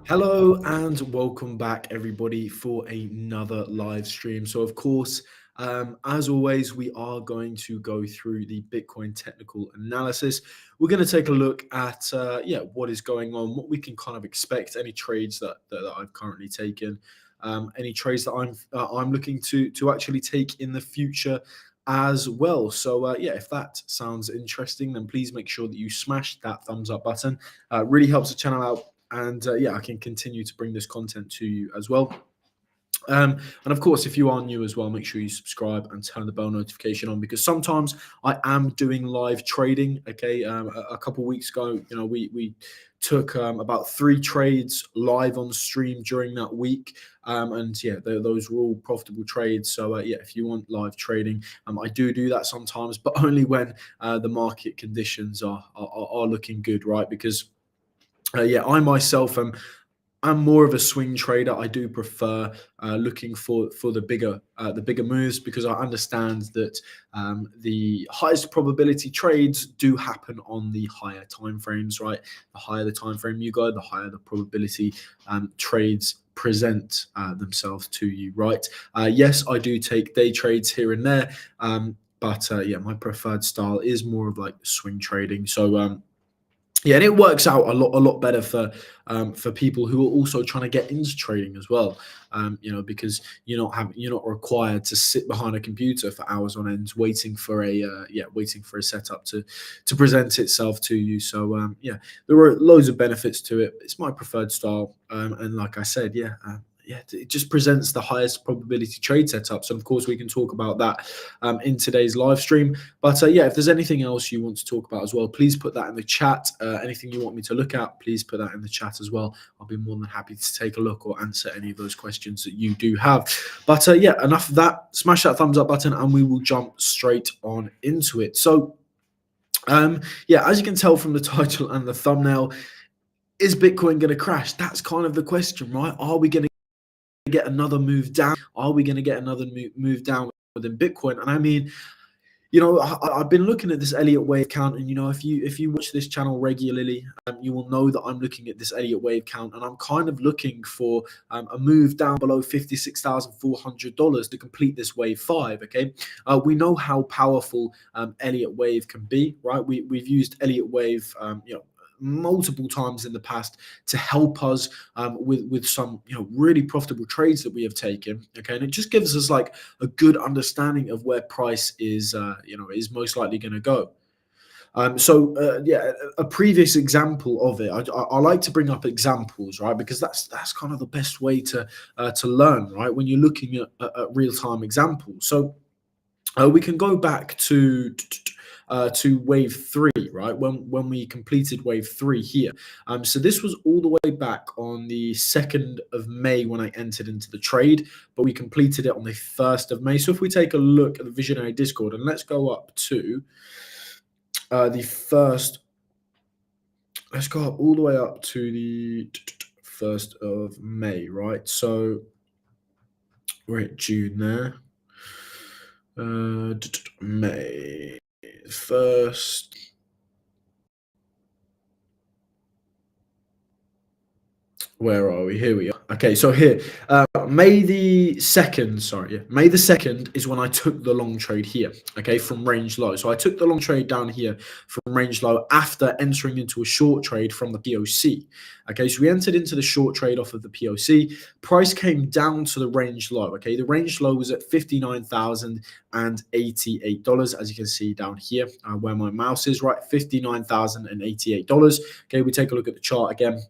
Hello and welcome back, everybody, for another live stream. So, of course, as always, we are going to go through the Bitcoin technical analysis. We're going to take a look at, what is going on, what we can kind of expect, any trades that I've currently taken, any trades that I'm looking to actually take in the future as well. So, if that sounds interesting, then please make sure that you smash that thumbs up button. Really helps the channel out, and I can continue to bring this content to you as well. And of course, if you are new as well, make sure you subscribe and turn the bell notification on, because sometimes I am doing live trading. Okay, a couple of weeks ago, we took about 3 trades live on stream during that week, and those were all profitable trades. So if you want live trading, I do that sometimes, but only when the market conditions are looking good, right? Because I myself I'm more of a swing trader. I do prefer looking for the bigger moves, because I understand that the highest probability trades do happen on the higher time frames, right? The higher the time frame you go, the higher the probability trades present themselves to you, right? Yes, I do take day trades here and there, but my preferred style is more of like swing trading. So and it works out a lot better for people who are also trying to get into trading as well. Because you're not required to sit behind a computer for hours on end waiting for a setup to present itself to you. So there are loads of benefits to it. It's my preferred style, and like I said, it just presents the highest probability trade setups. And of course, we can talk about that in today's live stream. But if there's anything else you want to talk about as well, please put that in the chat. Anything you want me to look at, please put that in the chat as well. I'll be more than happy to take a look or answer any of those questions that you do have. But enough of that. Smash that thumbs up button and we will jump straight on into it. So, as you can tell from the title and the thumbnail, is Bitcoin going to crash? That's kind of the question, right? Are we going to get another move down? Are we going to get another move down within Bitcoin? And I mean, I've been looking at this Elliott Wave count, and if you watch this channel regularly, you will know that I'm looking at this Elliott Wave count, and I'm kind of looking for a move down below $56,400 to complete this Wave 5. Okay, we know how powerful Elliott Wave can be, right? We've used Elliott Wave, multiple times in the past to help us with some really profitable trades that we have taken. Okay, and it just gives us like a good understanding of where price is most likely going to go. A previous example of it, I like to bring up examples, right? Because that's kind of the best way to learn, right? When you're looking at real-time examples. So we can go back to wave 3, right? When we completed wave 3 here. So this was all the way back on the 2nd of May when I entered into the trade, but we completed it on the 1st of May. So if we take a look at the Visionary Discord, and let's go up to the first, let's go up all the way up to the 1st of May, right? So we're at June there. May 1st. Where are we? Here we are. Okay, so here, May the 2nd, sorry, yeah, May the 2nd is when I took the long trade here, okay, from range low. So I took the long trade down here from range low after entering into a short trade from the POC. Okay, so we entered into the short trade off of the POC. Price came down to the range low, okay. The range low was at $59,088, as you can see down here, where my mouse is, right, $59,088. Okay, we take a look at the chart again.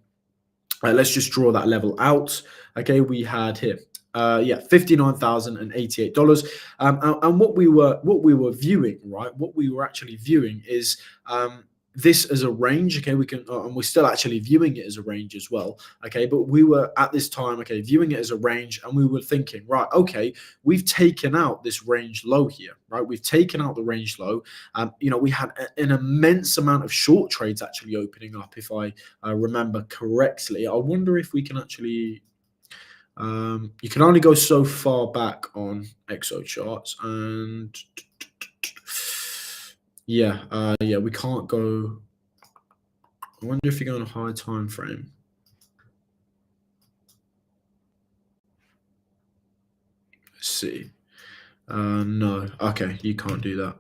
Let's just draw that level out. Okay, we had here, $59,088. And what we were viewing, right? What we were actually viewing is this as a range. Okay, and we're still actually viewing it as a range as well. Okay, but we were at this time, okay, viewing it as a range, and we were thinking, right, okay, we've taken out this range low here, right? We've taken out the range low. We had an immense amount of short trades actually opening up, if I remember correctly. I wonder if we can actually. You can only go so far back on Exo charts, and yeah, we can't go. I wonder if you go on a higher time frame. Let's see. No, okay, you can't do that.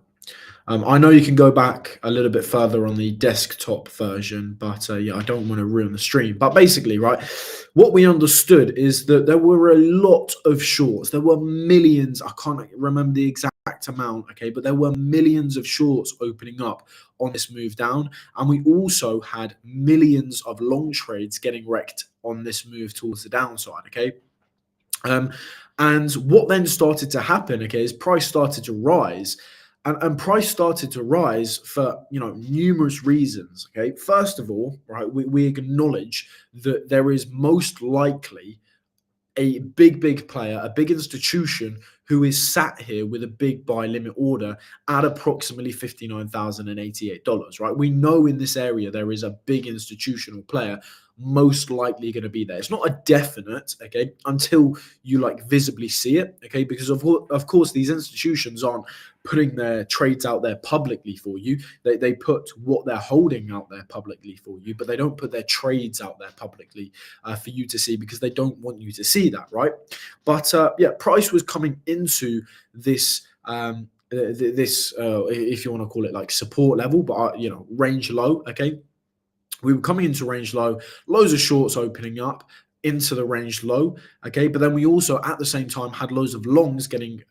I know you can go back a little bit further on the desktop version, but yeah, I don't want to ruin the stream. But basically, right, what we understood is that there were a lot of shorts. There were millions. I can't remember the exact amount, okay, but there were millions of shorts opening up on this move down. And we also had millions of long trades getting wrecked on this move towards the downside, okay? And what then started to happen, okay, is price started to rise. And price started to rise for numerous reasons. Okay, first of all, right, we acknowledge that there is most likely a big player, a big institution who is sat here with a big buy limit order at approximately $59,088, right? We know in this area there is a big institutional player most likely going to be there. It's not a definite, okay, until you visibly see it, okay, because of course these institutions aren't putting their trades out there publicly for you. They put what they're holding out there publicly for you, but they don't put their trades out there publicly for you to see, because they don't want you to see that, right? But yeah, price was coming into this if you want to call it support level, but range low, okay. We were coming into range low, loads of shorts opening up into the range low, okay. But then we also at the same time had loads of longs getting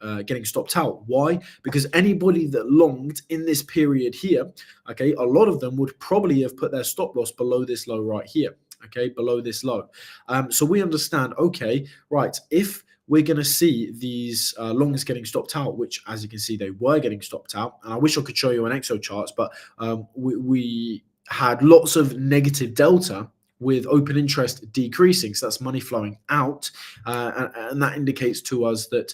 stopped out. Why? Because anybody that longed in this period here, okay, a lot of them would probably have put their stop loss below this low right here, okay, below this low. So we understand, okay, right, if we're going to see these longs getting stopped out, which as you can see they were getting stopped out, and I wish I could show you on Exo charts, but we had lots of negative delta with open interest decreasing. So that's money flowing out. And that indicates to us that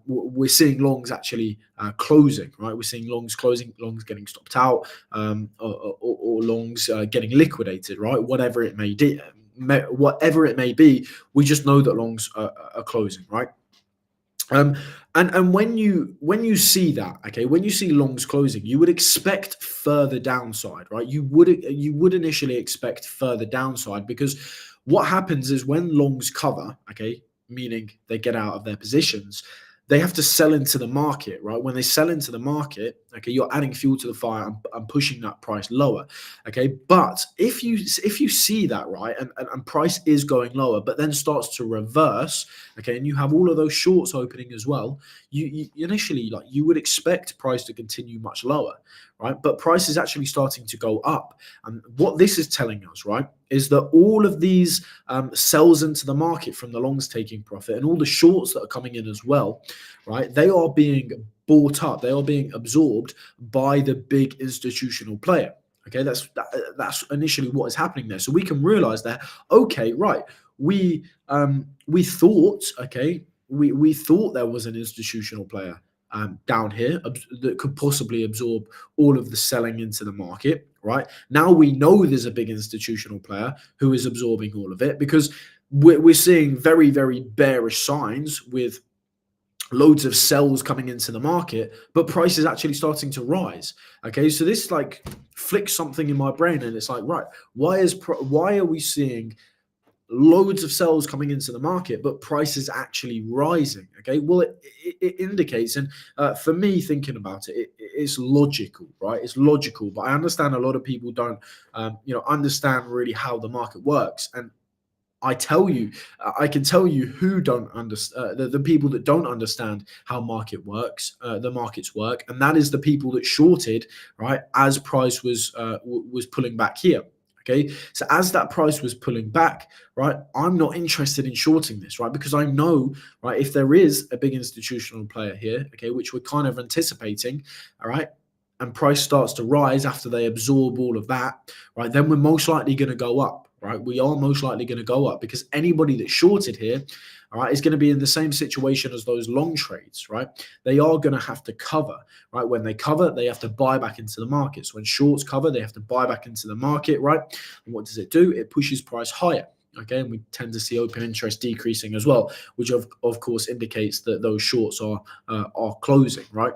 we're seeing longs actually closing, right? We're seeing longs closing, longs getting stopped out, or longs getting liquidated, right? Whatever it may be. We just know that longs are closing, right? And when you see that, okay, when you see longs closing, you would expect further downside, right? You would initially expect further downside, because what happens is when longs cover, okay, meaning they get out of their positions, they have to sell into the market, right? When they sell into the market, okay, you're adding fuel to the fire and pushing that price lower, okay. But if you see that, right, and price is going lower, but then starts to reverse, okay, and you have all of those shorts opening as well, you initially you would expect price to continue much lower, right? But price is actually starting to go up, and what this is telling us, right, is that all of these sells into the market from the longs taking profit, and all the shorts that are coming in as well, right, they are being bought up, they are being absorbed by the big institutional player. Okay, that's initially what is happening there. So we can realize that, okay, right, we thought, okay, we thought there was an institutional player down here that could possibly absorb all of the selling into the market, right? Now we know there's a big institutional player who is absorbing all of it, because we're seeing very, very bearish signs with loads of sells coming into the market, but price is actually starting to rise. Okay, so this flicks something in my brain, and it's right, why are we seeing loads of sells coming into the market, but price is actually rising. Okay, well, it indicates, and for me, thinking about it, it's logical, right? It's logical, but I understand a lot of people don't, understand really how the market works. And I tell you, I can tell you who don't understand, the people that don't understand how the markets work, and that is the people that shorted, right, as price was pulling back here. Okay, so as that price was pulling back, right, I'm not interested in shorting this, right, because I know, right, if there is a big institutional player here, okay, which we're kind of anticipating, all right, and price starts to rise after they absorb all of that, right, then we're most likely going to go up, right? We are most likely going to go up because anybody that's shorted here, all right, is going to be in the same situation as those long trades, right? They are going to have to cover, right? When they cover, they have to buy back into the market. So when shorts cover, they have to buy back into the market, right? And what does it do? It pushes price higher. Okay, and we tend to see open interest decreasing as well, which of course indicates that those shorts are closing, right?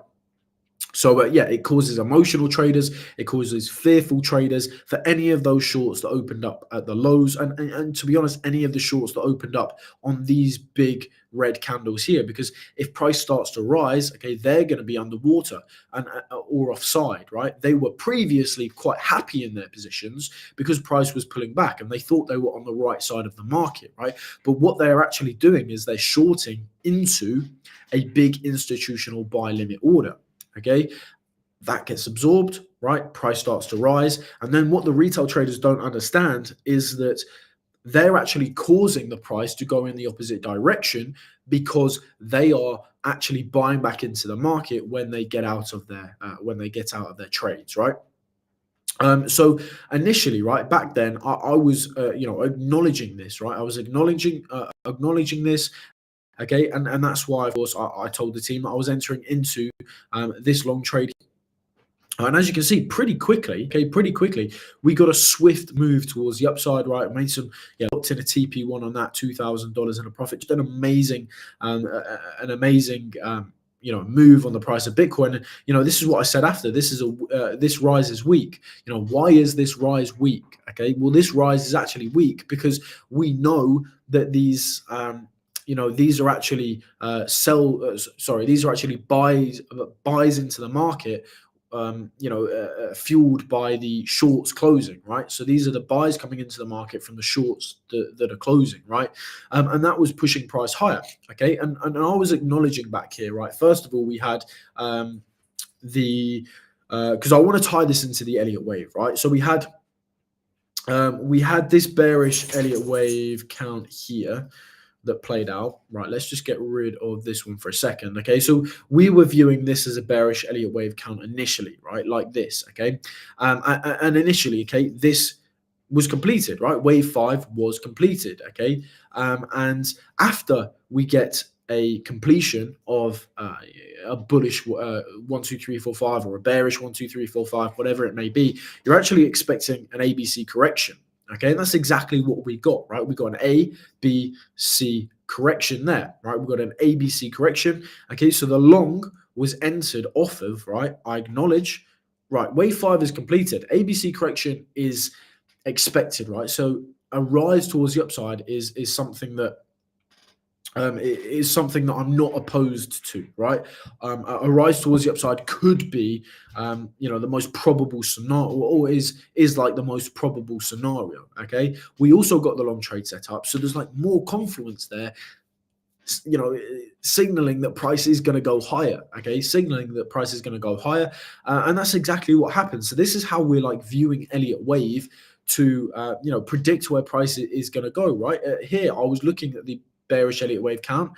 So yeah, it causes emotional traders, it causes fearful traders for any of those shorts that opened up at the lows, and to be honest, any of the shorts that opened up on these big red candles here, because if price starts to rise, okay, they're going to be underwater and or offside, right? They were previously quite happy in their positions because price was pulling back and they thought they were on the right side of the market, right? But what they're actually doing is they're shorting into a big institutional buy limit order. Okay, that gets absorbed, right? Price starts to rise. And then what the retail traders don't understand is that they're actually causing the price to go in the opposite direction because they are actually buying back into the market when they get out of their trades, right? So initially, right back then, I was acknowledging this, right? I was acknowledging this. Okay, and that's why, of course, I told the team that I was entering into this long trade. And as you can see, pretty quickly, we got a swift move towards the upside, right? Made some, locked in a TP1 on that, $2,000 in a profit. Just an amazing, move on the price of Bitcoin. And, this is what I said after. This rise is weak. Why is this rise weak? Okay, well, this rise is actually weak because we know that these these are actually these are actually buys into the market, fueled by the shorts closing, right? So these are the buys coming into the market from the shorts that are closing, right? And that was pushing price higher, okay? And I was acknowledging back here, right? First of all, we had because I want to tie this into the Elliott wave, right? So we had this bearish Elliott wave count here that played out, right? Let's just get rid of this one for a second, okay? So we were viewing this as a bearish Elliott wave count initially, right? Like this, okay? And initially, okay, this was completed, right? Wave 5 was completed, okay? And after we get a completion of a bullish 1, 2, 3, 4, 5, or a bearish 1, 2, 3, 4, 5, whatever it may be, you're actually expecting an ABC correction. Okay, and that's exactly what we got, right? We got an A, B, C correction there, right? We got an ABC correction. Okay, so the long was entered off of, right? I acknowledge, right? Wave 5 is completed. ABC correction is expected, right? So a rise towards the upside is something that is something that I'm not opposed to, right? A rise towards the upside could be, the most probable scenario, or is like the most probable scenario. Okay, we also got the long trade set up, so there's like more confluence there, signaling that price is going to go higher. Okay, signaling that price is going to go higher, and that's exactly what happens. So this is how we're like viewing Elliott wave to predict where price is going to go. Right here, I was looking at the bearish Elliott wave count.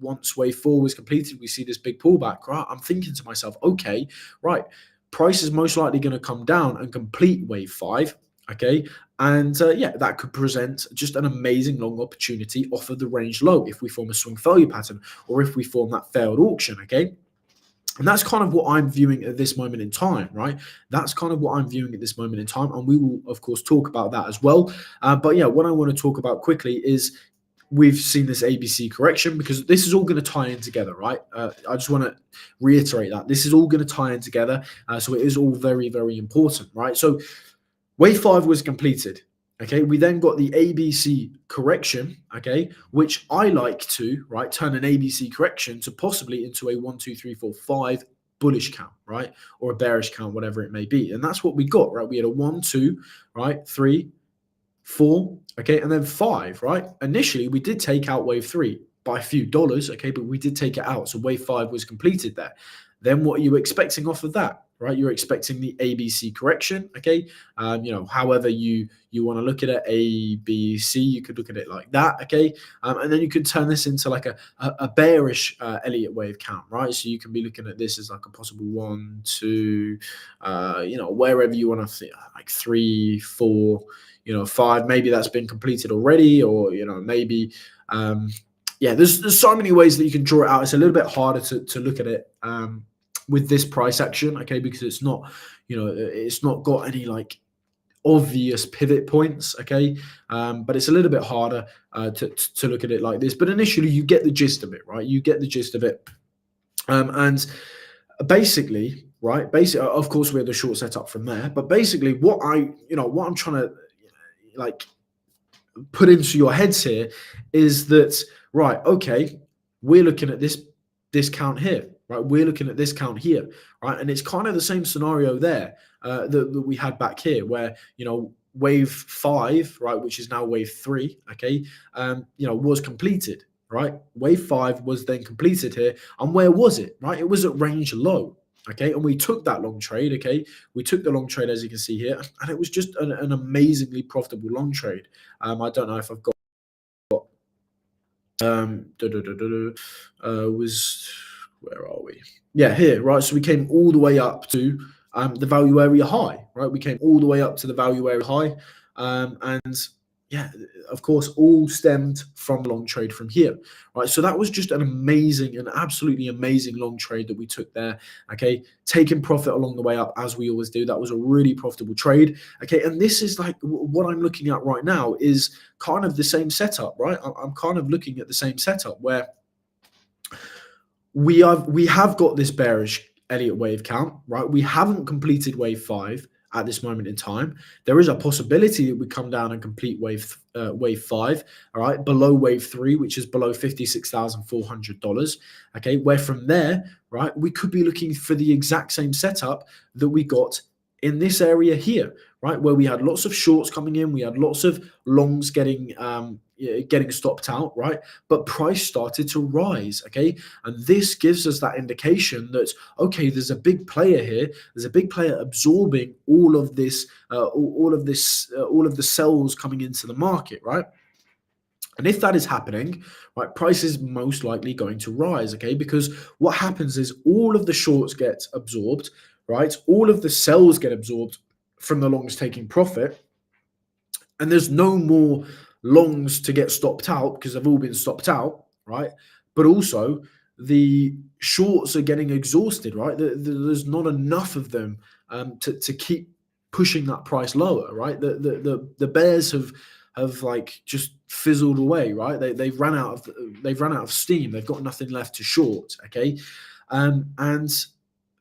Once wave 4 was completed, we see this big pullback, right? I'm thinking to myself, okay, right, price is most likely going to come down and complete wave 5, okay? And that could present just an amazing long opportunity off of the range low if we form a swing failure pattern or if we form that failed auction, okay? And that's kind of what I'm viewing at this moment in time, right? That's kind of what I'm viewing at this moment in time. And we will, of course, talk about that as well. But yeah, what I want to talk about quickly is we've seen this ABC correction because this is all going to tie in together, right? I just want to reiterate that this is all going to tie in together. So it is all very, very important, right? So wave 5 was completed. Okay, we then got the ABC correction, okay, which I like to, right, turn an ABC correction to possibly into a 1, 2, 3, 4, 5 bullish count, right, or a bearish count, whatever it may be. And that's what we got, right? We had a 1, 2, right, 3, 4, okay, and then 5, right? Initially, we did take out wave 3 by a few dollars, okay, but we did take it out. So wave 5 was completed there. Then what are you expecting off of that? Right, you're expecting the ABC correction, okay. However you want to look at it, A, B, C, you could look at it like that, okay. And then you could turn this into like a bearish Elliott wave count, right? So you can be looking at this as like a possible 1, 2, wherever you want to, like 3, 4, 5. Maybe that's been completed already, or maybe. There's so many ways that you can draw it out. It's a little bit harder to look at it. With this price action, okay, because it's not, it's not got any like obvious pivot points, okay, but it's a little bit harder to look at it like this. But initially, you get the gist of it, right? You get the gist of it, and basically, right? Basically, of course, we have the short setup from there, but basically, what I'm trying to like put into your heads here is that, right? Okay, we're looking at this count here. Right, we're looking at this count here, right, and it's kind of the same scenario there that we had back here, where wave 5, right, which is now wave 3, okay, was completed, right. Wave 5 was then completed here, and where was it? Right, it was at range low, okay, and we took that long trade, okay, we took the long trade as you can see here, and it was just an amazingly profitable long trade. I don't know if I've got was. Where are we? Yeah, here, right? So we came all the way up to the value area high, right? We came all the way up to the value area high. And yeah, of course, all stemmed from long trade from here, right? So that was just an absolutely amazing long trade that we took there, okay? Taking profit along the way up, as we always do. That was a really profitable trade, okay? And this is like what I'm looking at right now is kind of the same setup, right? I'm kind of looking at the same setup where we have got this bearish Elliott wave count, right? We haven't completed wave 5 at this moment in time. There is a possibility that we come down and complete wave 5, all right, below wave 3, which is below $56,400. Okay, where from there, right, we could be looking for the exact same setup that we got in this area here, right, where we had lots of shorts coming in, we had lots of longs getting stopped out, right? But price started to rise, okay? And this gives us that indication that, okay, there's a big player here. There's a big player absorbing all of the sells coming into the market, right? And if that is happening, right, price is most likely going to rise, okay? Because what happens is all of the shorts get absorbed, right? All of the sells get absorbed from the longs taking profit, and there's no more longs to get stopped out because they've all been stopped out, right? But also the shorts are getting exhausted, right? There's not enough of them to keep pushing that price lower, right? The bears have like just fizzled away, right? They've run out of steam. They've got nothing left to short, okay? And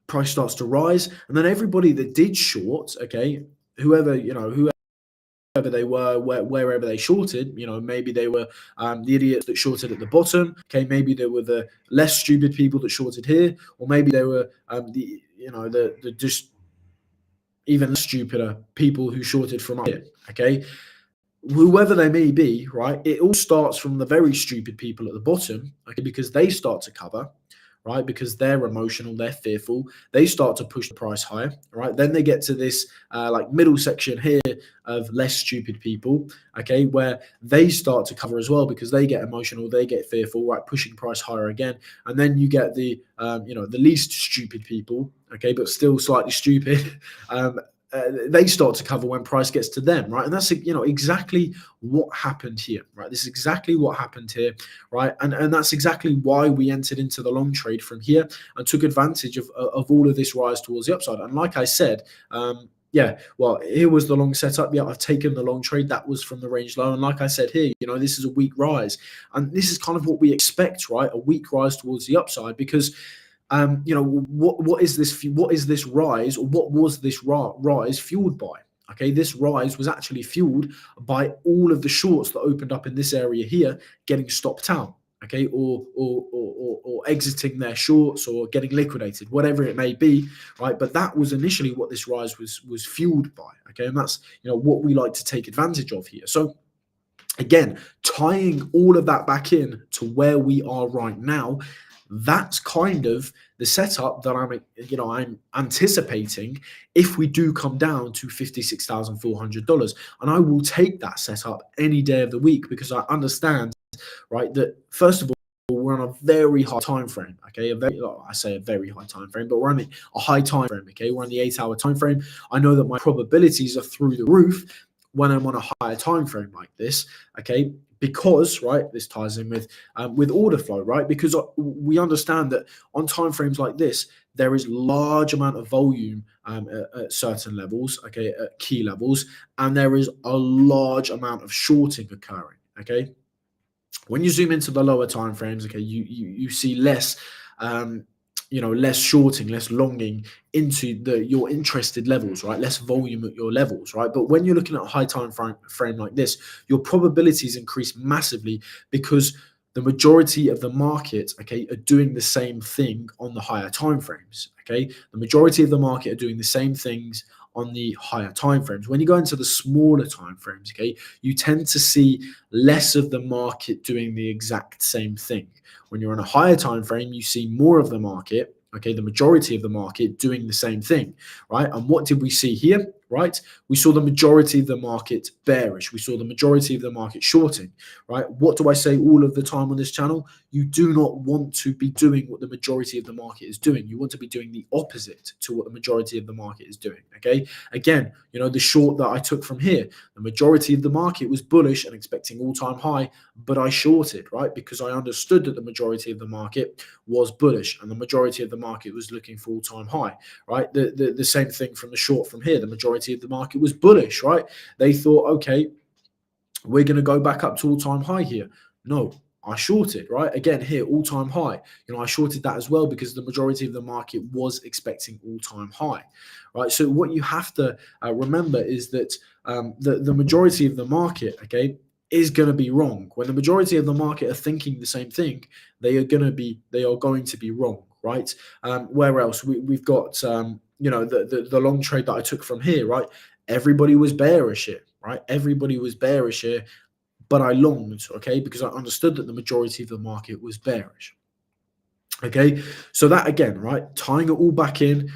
price starts to rise, and then everybody that did short, okay, whoever they were, wherever they shorted, maybe they were the idiots that shorted at the bottom. Okay, maybe they were the less stupid people that shorted here, or maybe they were the just even less stupider people who shorted from up here. Okay, whoever they may be, right? It all starts from the very stupid people at the bottom, okay, because they start to cover, right? Because they're emotional, they're fearful, they start to push the price higher, right? Then they get to this like middle section here of less stupid people, okay, where they start to cover as well because they get emotional, they get fearful, right? Pushing price higher again, and then you get the the least stupid people, okay, but still slightly stupid. They start to cover when price gets to them, right? And that's exactly what happened here, right? This is exactly what happened here, right? And that's exactly why we entered into the long trade from here and took advantage of all of this rise towards the upside. And like I said, well, here was the long setup. Yeah, I've taken the long trade. That was from the range low. And like I said here, this is a weak rise. And this is kind of what we expect, right? A weak rise towards the upside because what is this rise, or what was this rise fueled by? Okay, this rise was actually fueled by all of the shorts that opened up in this area here getting stopped out, okay, or exiting their shorts or getting liquidated, whatever it may be, right? But that was initially what this rise was fueled by, okay, and that's what we like to take advantage of here. So again, tying all of that back in to where we are right now, that's kind of the setup that I'm anticipating if we do come down to $56,400. And I will take that setup any day of the week because I understand, right, that first of all, we're on a very high time frame, okay? I say a very high time frame, but we're on a high time frame, okay? We're on the 8-hour time frame. I know that my probabilities are through the roof when I'm on a higher time frame like this, okay? Because, right, this ties in with order flow, right? Because we understand that on time frames like this, there is large amount of volume at certain levels, okay, at key levels, and there is a large amount of shorting occurring, okay? When you zoom into the lower time frames, okay, you see less, less shorting, less longing into your interested levels, right? Less volume at your levels, right? But when you're looking at a high time frame like this, your probabilities increase massively because the majority of the market, okay, are doing the same thing on the higher time frames, okay? The majority of the market are doing the same things on the higher time frames. When you go into the smaller time frames, okay, you tend to see less of the market doing the exact same thing. When you're on a higher time frame, you see more of the market, okay, the majority of the market doing the same thing, right? And what did we see here, right? We saw the majority of the market bearish. We saw the majority of the market shorting, right? What do I say all of the time on this channel? You do not want to be doing what the majority of the market is doing. You want to be doing the opposite to what the majority of the market is doing, okay? Again, the short that I took from here, the majority of the market was bullish and expecting all-time high, but I shorted, right? Because I understood that the majority of the market was bullish and the majority of the market was looking for all-time high, right? The same thing from the short from here. The majority of the market was bullish, right? They thought, okay, we're going to go back up to all-time high here. No, I shorted, right? Again, here, all-time high. I shorted that as well because the majority of the market was expecting all-time high, right? So what you have to remember is that the majority of the market, okay, is going to be wrong. When the majority of the market are thinking the same thing, they are going to be wrong, right? Where else? We've got, the long trade that I took from here, right? Everybody was bearish here, right? Everybody was bearish here, but I longed, okay, because I understood that the majority of the market was bearish. Okay, so that again, right, tying it all back in.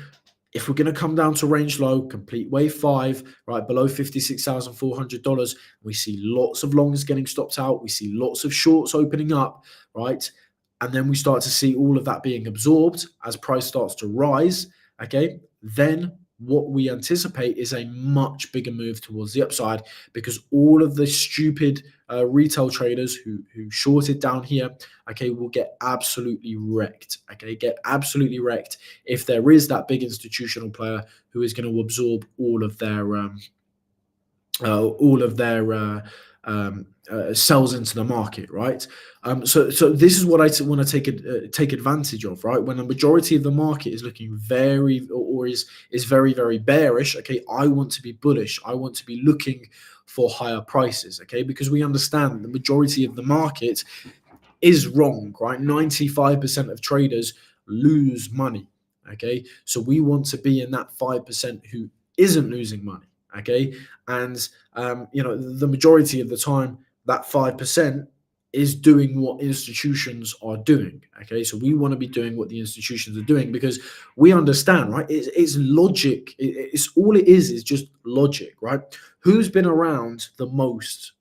If we're going to come down to range low, complete wave 5, right, below $56,400, we see lots of longs getting stopped out. We see lots of shorts opening up, right? And then we start to see all of that being absorbed as price starts to rise, okay? Then what we anticipate is a much bigger move towards the upside because all of the stupid retail traders who shorted down here, okay, will get absolutely wrecked, okay, get absolutely wrecked if there is that big institutional player who is going to absorb all of their sells into the market, right? So this is what I want to take advantage of, right? When the majority of the market is looking is very, very bearish, okay, I want to be bullish. I want to be looking for higher prices, okay, because we understand that the majority of the market is wrong, right? 95% of traders lose money, okay? So we want to be in that 5% who isn't losing money, okay? And the majority of the time, that 5% is doing what institutions are doing, okay? So we want to be doing what the institutions are doing because we understand, right? It's logic. It's all it is just logic, right? Who's been around the most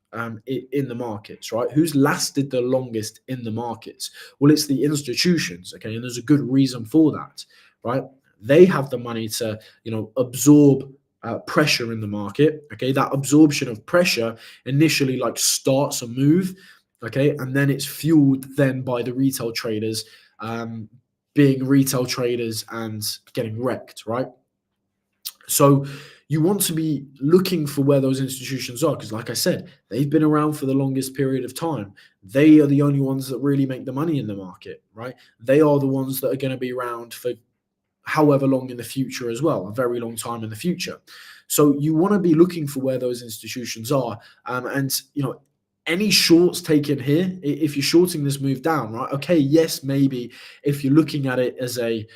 in the markets, right? Who's lasted the longest in the markets? Well, it's the institutions, okay? And there's a good reason for that, right? They have the money to, absorb pressure in the market, okay? That absorption of pressure initially starts a move, okay? And then it's fueled then by the retail traders being retail traders and getting wrecked, right? So you want to be looking for where those institutions are because, like I said, they've been around for the longest period of time. They are the only ones that really make the money in the market, right? They are the ones that are going to be around for however long in the future as well, a very long time in the future. So you want to be looking for where those institutions are, and any shorts taken here, if you're shorting this move down, right? Okay, yes, maybe if you're looking at it as a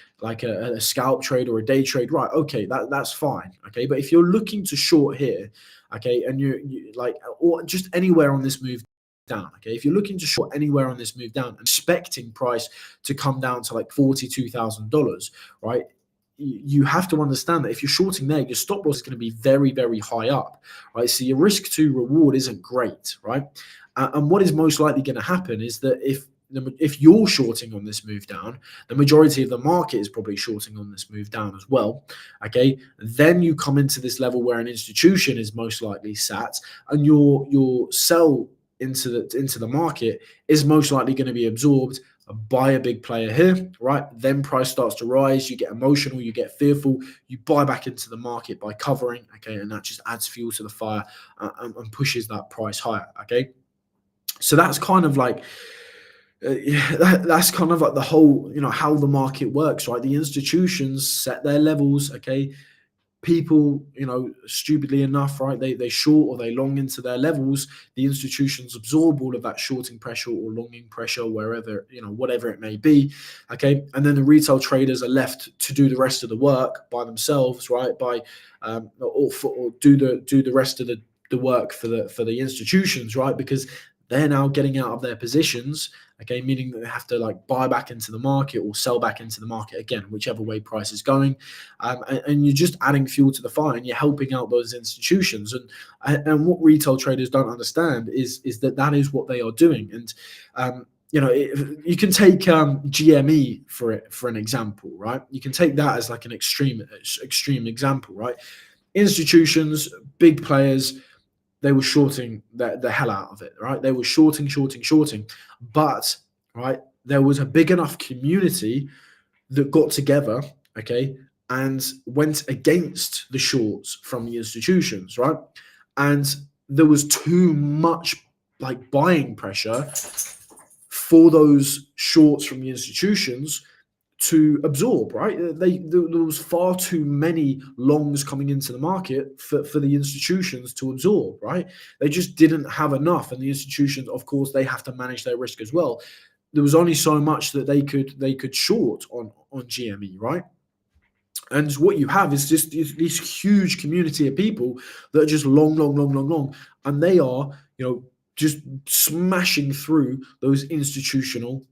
scalp trade or a day trade, right? Okay, that's fine. Okay, but if you're looking to short here, okay, and you like, or just anywhere on this move down, okay, if you're looking to short anywhere on this move down, expecting price to come down to like $42,000, right? You have to understand that if you're shorting there, your stop loss is going to be very, very high up, right? So your risk to reward isn't great, right? And what is most likely going to happen is that if you're shorting on this move down, the majority of the market is probably shorting on this move down as well. Okay, then you come into this level where an institution is most likely sat, and your sell into the market is most likely going to be absorbed by a big player here, right? Then price starts to rise, you get emotional, you get fearful, you buy back into the market by covering, okay, and that just adds fuel to the fire and pushes that price higher, okay? So that's kind of like that's kind of like the whole, how the market works, right? The institutions set their levels, okay? People, stupidly enough, right, they short or they long into their levels. The institutions absorb all of that shorting pressure or longing pressure, wherever, whatever it may be, okay? And then the retail traders are left to do the rest of the work by themselves, right? Or do the rest of the work for the institutions, right? Because they're now getting out of their positions, okay, meaning that they have to like buy back into the market or sell back into the market again, whichever way price is going, and you're just adding fuel to the fire, and you're helping out those institutions. And what retail traders don't understand is that is what they are doing. And you can take GME for an example, right? You can take that as like an extreme example, right? Institutions, big players, they were shorting the hell out of it, right? They were shorting. But, right, there was a big enough community that got together, okay, and went against the shorts from the institutions, right? And there was too much like buying pressure for those shorts from the institutions to absorb, right? There was far too many longs coming into the market for the institutions to absorb, right? They just didn't have enough, and the institutions, of course, they have to manage their risk as well. There was only so much that they could short on GME, right? And what you have is just this huge community of people that are just long, and they are, just smashing through those institutional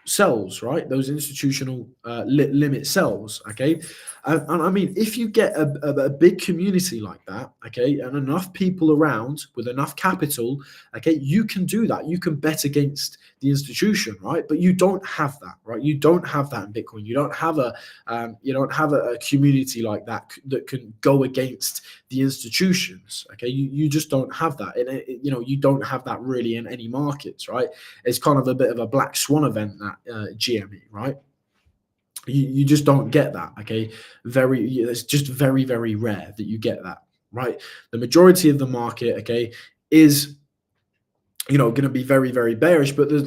cells, right? Those institutional limit cells, okay? And I mean, if you get a big community like that, okay, and enough people around with enough capital, okay, you can do that. You can bet against the institution, right? But you don't have that, right? You don't have that in Bitcoin. You don't have a community like that that can go against the institutions, okay? You just don't have that. You don't have that really in any markets, right? It's kind of a bit of a black swan event, that GME, right? You just don't get that, okay? It's just very, very rare that you get that, right? The majority of the market, okay, is going to be very, very bearish, but there's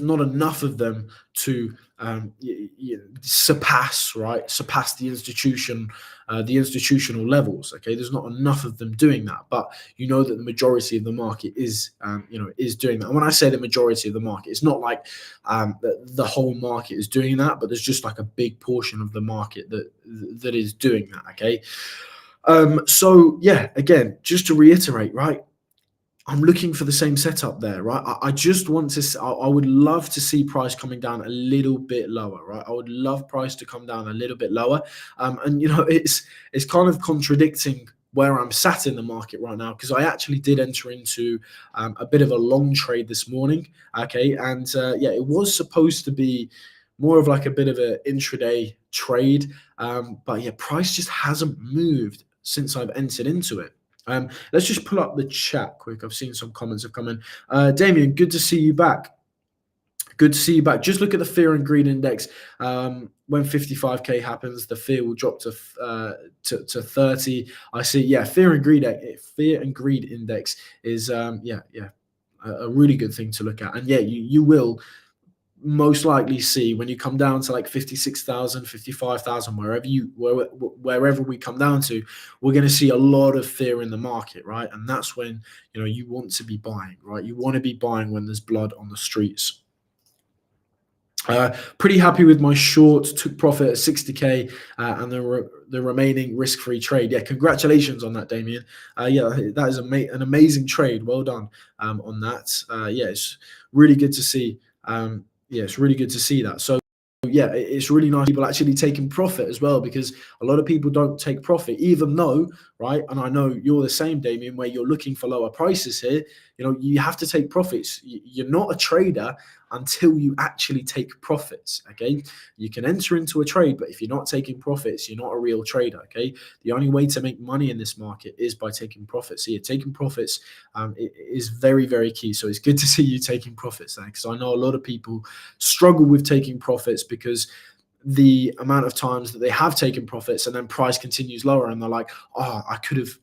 not enough of them to surpass the institutional levels. Okay, there's not enough of them doing that, but that the majority of the market is doing that. And when I say the majority of the market, it's not like the whole market is doing that, but there's just like a big portion of the market that is doing that. Okay, so yeah, again, just to reiterate, right? I'm looking for the same setup there, right? I just want to. I would love to see price coming down a little bit lower, right? I would love price to come down a little bit lower, and it's kind of contradicting where I'm sat in the market right now, because I actually did enter into a bit of a long trade this morning, okay, and it was supposed to be more of like a bit of an intraday trade, but yeah, price just hasn't moved since I've entered into it. Let's just pull up the chat quick. I've seen some comments have come in. Damien, good to see you back. Good to see you back. Just look at the fear and greed index. When 55k happens, the fear will drop to 30. I see. Yeah, fear and greed index is a really good thing to look at. And yeah, you will most likely see when you come down to like 56,000, 55,000, wherever we come down to, we're going to see a lot of fear in the market, right? And that's when, you want to be buying, right? You want to be buying when there's blood on the streets. Pretty happy with my short, took profit at 60k, and the remaining risk-free trade. Yeah, congratulations on that, Damien. Yeah, that is an amazing trade. Well done on that. Yeah, it's really good to see. Yeah, it's really good to see that. So yeah, it's really nice people actually taking profit as well, because a lot of people don't take profit, even though, right? And I know you're the same, Damien, where you're looking for lower prices here. You have to take profits. You're not a trader until you actually take profits. Okay, you can enter into a trade, but if you're not taking profits, you're not a real trader. Okay, the only way to make money in this market is by taking profits. So you're taking profits. It is very, very key. So it's good to see you taking profits there, because I know a lot of people struggle with taking profits because the amount of times that they have taken profits and then price continues lower and they're like, oh, I could have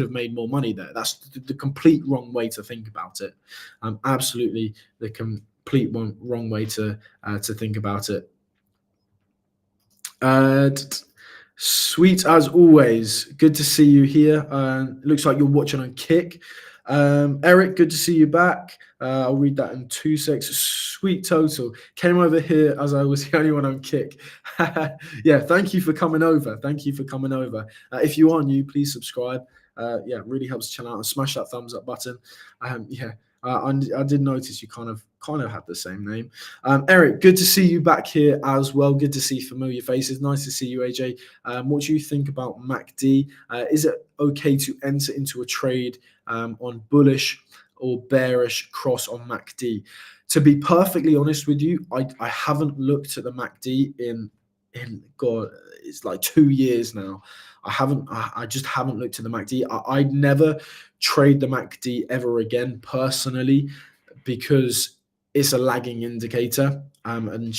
made more money there. That's the complete wrong way to think about it. Absolutely the complete wrong way to think about it. Sweet as always. Good to see you here. Looks like you're watching on Kick. Eric, good to see you back. I'll read that in 2 secs. Sweet total. Came over here as I was the only one on Kick. Yeah, thank you for coming over. Thank you for coming over. If you are new, please subscribe. Yeah, it really helps the channel out, and smash that thumbs up button. Yeah, I did notice you kind of had the same name. Eric, good to see you back here as well. Good to see familiar faces. Nice to see you, AJ. What do you think about MACD? Is it okay to enter into a trade on bullish or bearish cross on MACD? To be perfectly honest with you, I haven't looked at the MACD in God, it's like 2 years now. I just haven't looked at the MACD. I'd never trade the MACD ever again personally, because it's a lagging indicator. And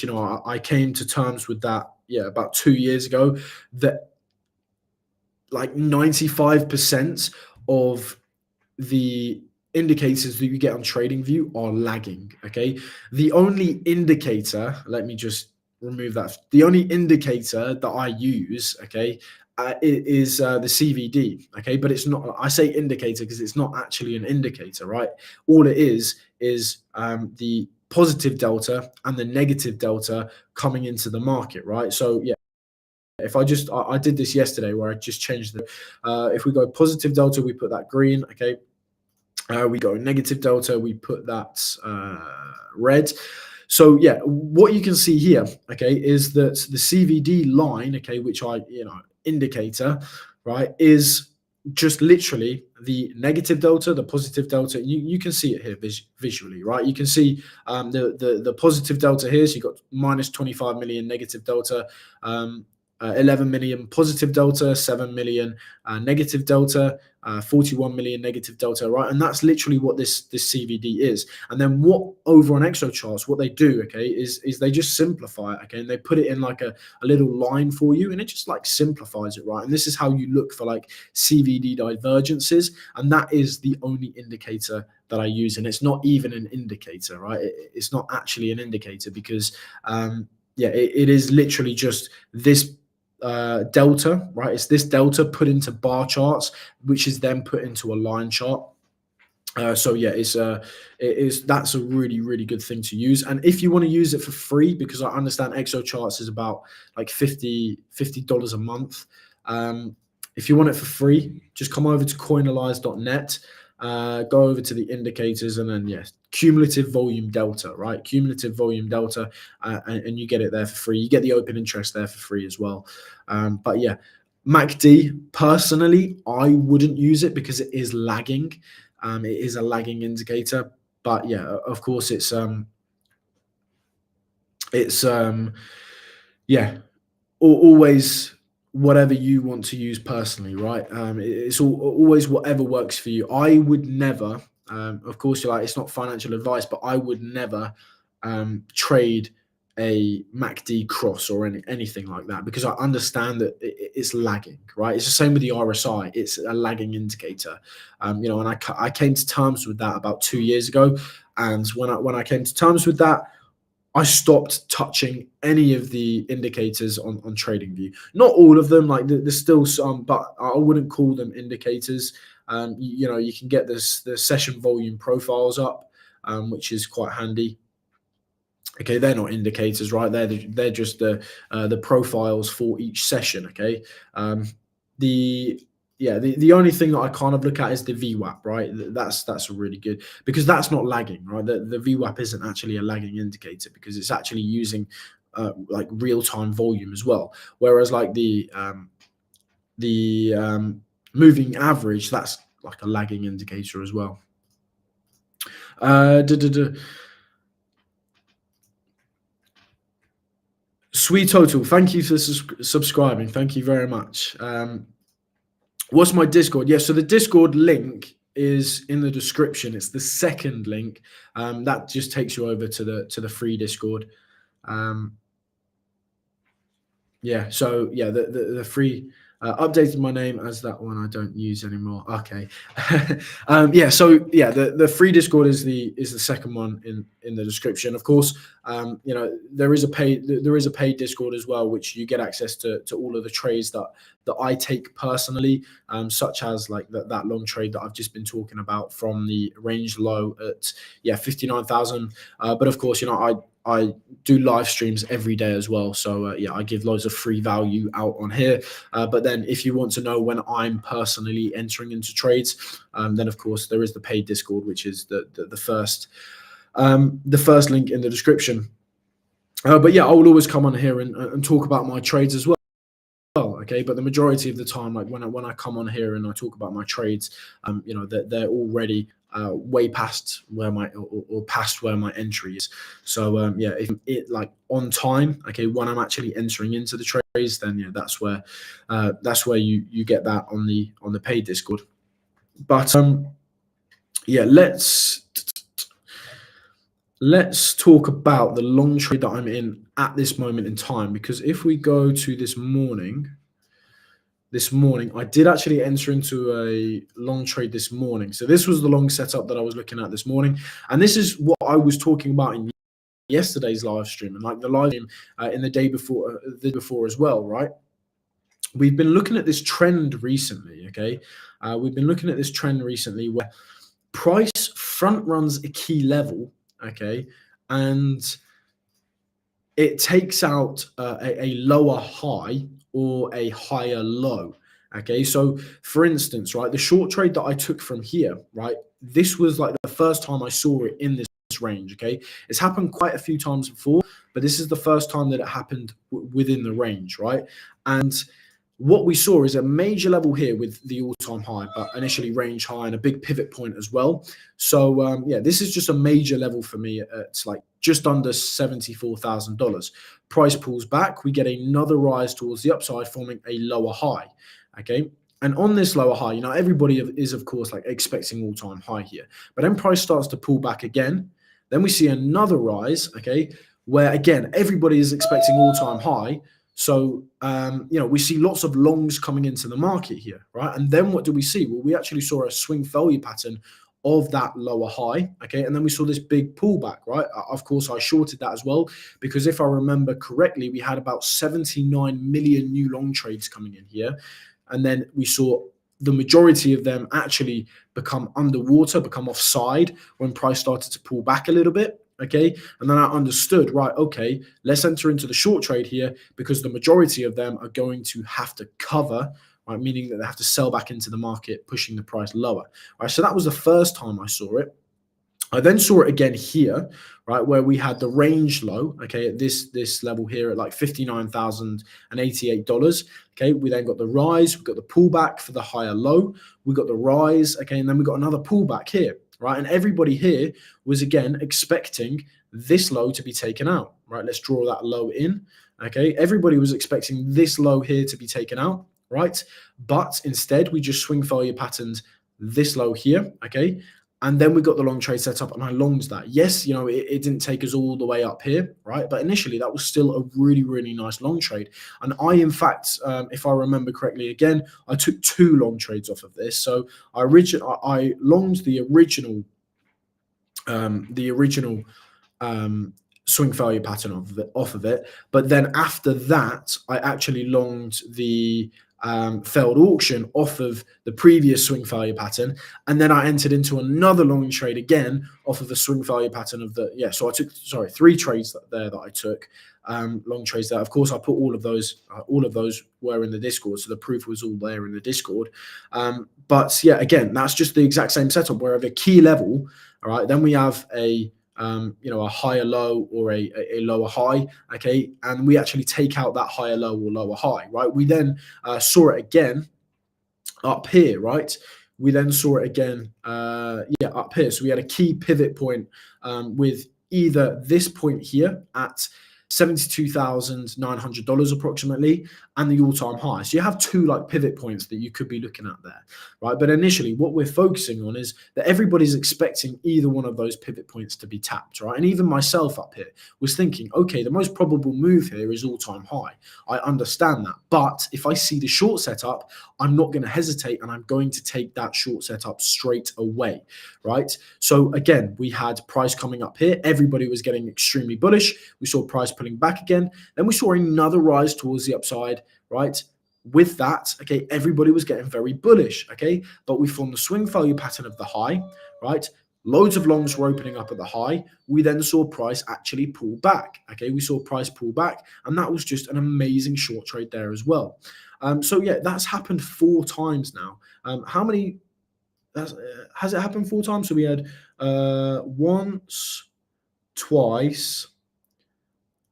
I came to terms with that, about 2 years ago, that like 95% of the indicators that you get on TradingView are lagging. Okay, the only indicator, let me just remove that. The only indicator that I use, okay, is the CVD. Okay, but it's not. I say indicator because it's not actually an indicator, right? All it is the positive delta and the negative delta coming into the market, right? So yeah. If I did this yesterday where I just changed if we go positive delta, we put that green. Okay, we go negative delta, we put that red. So yeah, what you can see here, okay, is that the CVD line, okay, which indicator, right, is just literally the negative delta, the positive delta. You can see it here visually, right? You can see the positive delta here. So you got minus 25 million negative delta. 11 million positive delta, 7 million negative delta, 41 million negative delta, right? And that's literally what this CVD is. And then what over on ExoCharts, what they do, okay, is they just simplify it, okay, and they put it in like a little line for you, and it just like simplifies it, right? And this is how you look for like CVD divergences, and that is the only indicator that I use, and it's not even an indicator, right? It's not actually an indicator because yeah, it is literally just this delta, right? It's this delta put into bar charts, which is then put into a line chart. So yeah, that's a really, really good thing to use. And if you want to use it for free, because I understand ExoCharts is about like $50 a month. If you want it for free, just come over to coinalyze.net. Go over to the indicators, and then yes, cumulative volume delta, right? Cumulative volume delta, and you get it there for free. You get the open interest there for free as well. But yeah, MACD, personally, I wouldn't use it because it is lagging. It is a lagging indicator. But yeah, of course, it's yeah, always whatever you want to use personally, right? It's always whatever works for you. I would never, of course, you're like, it's not financial advice, but I would never trade a MACD cross or anything like that, because I understand that it's lagging, right? It's the same with the RSI. It's a lagging indicator, and I came to terms with that about 2 years ago. And when I came to terms with that, I stopped touching any of the indicators on TradingView. Not all of them, like there's still some, but I wouldn't call them indicators. You know, you can get the session volume profiles up, which is quite handy. Okay, they're not indicators, right? They're just the profiles for each session. Okay, the the only thing that I kind of look at is the VWAP, right? That's really good because that's not lagging, right? The VWAP isn't actually a lagging indicator because it's actually using like real time volume as well. Whereas like the moving average, that's like a lagging indicator as well. Sweet Total, thank you for subscribing. Thank you very much. What's my Discord? Yeah, so the Discord link is in the description. It's the second link. That just takes you over to the free Discord. Yeah, so yeah, the free updated my name as that one I don't use anymore. Okay. Yeah, so yeah, the free Discord is the second one in the description. Of course, you know, there is a paid Discord as well, which you get access to all of the trades that I take personally, such as like that long trade that I've just been talking about from the range low at 59,000. But of course, you know, I do live streams every day as well. So yeah, I give loads of free value out on here. But then if you want to know when I'm personally entering into trades, then of course there is the paid Discord, which is the first link in the description. But yeah, I will always come on here and talk about my trades as well. Okay, but the majority of the time, like when I come on here and I talk about my trades, you know, they're already way past where or past where my entry is. So yeah, if it like on time, okay, when I'm actually entering into the trades, then yeah, that's where you get that on the paid Discord. But yeah, let's talk about the long trade that I'm in at this moment in time, because if we go to this morning, I did actually enter into a long trade this morning. So this was the long setup that I was looking at this morning. And this is what I was talking about in yesterday's live stream and like the live stream in the day before as well, right? We've been looking at this trend recently, okay? We've been looking at this trend recently where price front runs a key level, okay? And it takes out a lower high or a higher low. Okay, so for instance, right, the short trade that I took from here, right, this was like the first time I saw it in this range. Okay, it's happened quite a few times before, but this is the first time that it happened within the range, right? And what we saw is a major level here with the all-time high, but initially range high and a big pivot point as well. So yeah, this is just a major level for me. It's like just under $74,000. Price pulls back. We get another rise towards the upside, forming a lower high. Okay. And on this lower high, you know, everybody is, of course, like expecting all-time high here. But then price starts to pull back again. Then we see another rise, okay, where, again, everybody is expecting all-time high. So, you know, we see lots of longs coming into the market here, right? And then what do we see? Well, we actually saw a swing failure pattern of that lower high, okay? And then we saw this big pullback, right? Of course, I shorted that as well, because if I remember correctly, we had about 79 million new long trades coming in here. And then we saw the majority of them actually become underwater, become offside when price started to pull back a little bit. Okay. And then I understood, right, okay, let's enter into the short trade here because the majority of them are going to have to cover, right, meaning that they have to sell back into the market, pushing the price lower. Right. So that was the first time I saw it. I then saw it again here, right, where we had the range low, okay, at this level here at like $59,088. Okay, we then got the rise, we got the pullback for the higher low, we got the rise, okay, and then we got another pullback here, right? And everybody here was again expecting this low to be taken out, right? Let's draw that low in, okay? Everybody was expecting this low here to be taken out, right? But instead, we just swing failure patterns this low here, okay? And then we got the long trade set up and I longed that. Yes, you know, it didn't take us all the way up here, right? But initially that was still a really, really nice long trade. And I, in fact, if I remember correctly, again, I took 2 long trades off of this. So I longed the original swing failure pattern off of it. But then after that, I actually longed the failed auction off of the previous swing failure pattern, and then I entered into another long trade again off of the swing failure pattern of the So I took 3 trades there that I took, long trades there. Of course, I put all of those were in the Discord, so the proof was all there in the Discord. But yeah, again, that's just the exact same setup where at a key level, all right, then we have a a higher low or a lower high, okay, and we actually take out that higher low or lower high, right? We then saw it again up here, right? We then saw it again, up here. So we had a key pivot point with either this point here at $72,900 approximately, and the all-time high. So you have 2 like pivot points that you could be looking at there, right? But initially, what we're focusing on is that everybody's expecting either one of those pivot points to be tapped, right? And even myself up here was thinking, okay, the most probable move here is all-time high. I understand that, but if I see the short setup, I'm not going to hesitate, and I'm going to take that short setup straight away, right? So again, we had price coming up here. Everybody was getting extremely bullish. We saw price pulling back again. Then we saw another rise towards the upside, right? With that, okay, everybody was getting very bullish, okay? But we formed the swing failure pattern of the high, right? Loads of longs were opening up at the high. We then saw price actually pull back, okay? We saw price pull back, and that was just an amazing short trade there as well. So yeah, that's happened 4 times now. How many? Has it happened 4 times? So we had once, twice.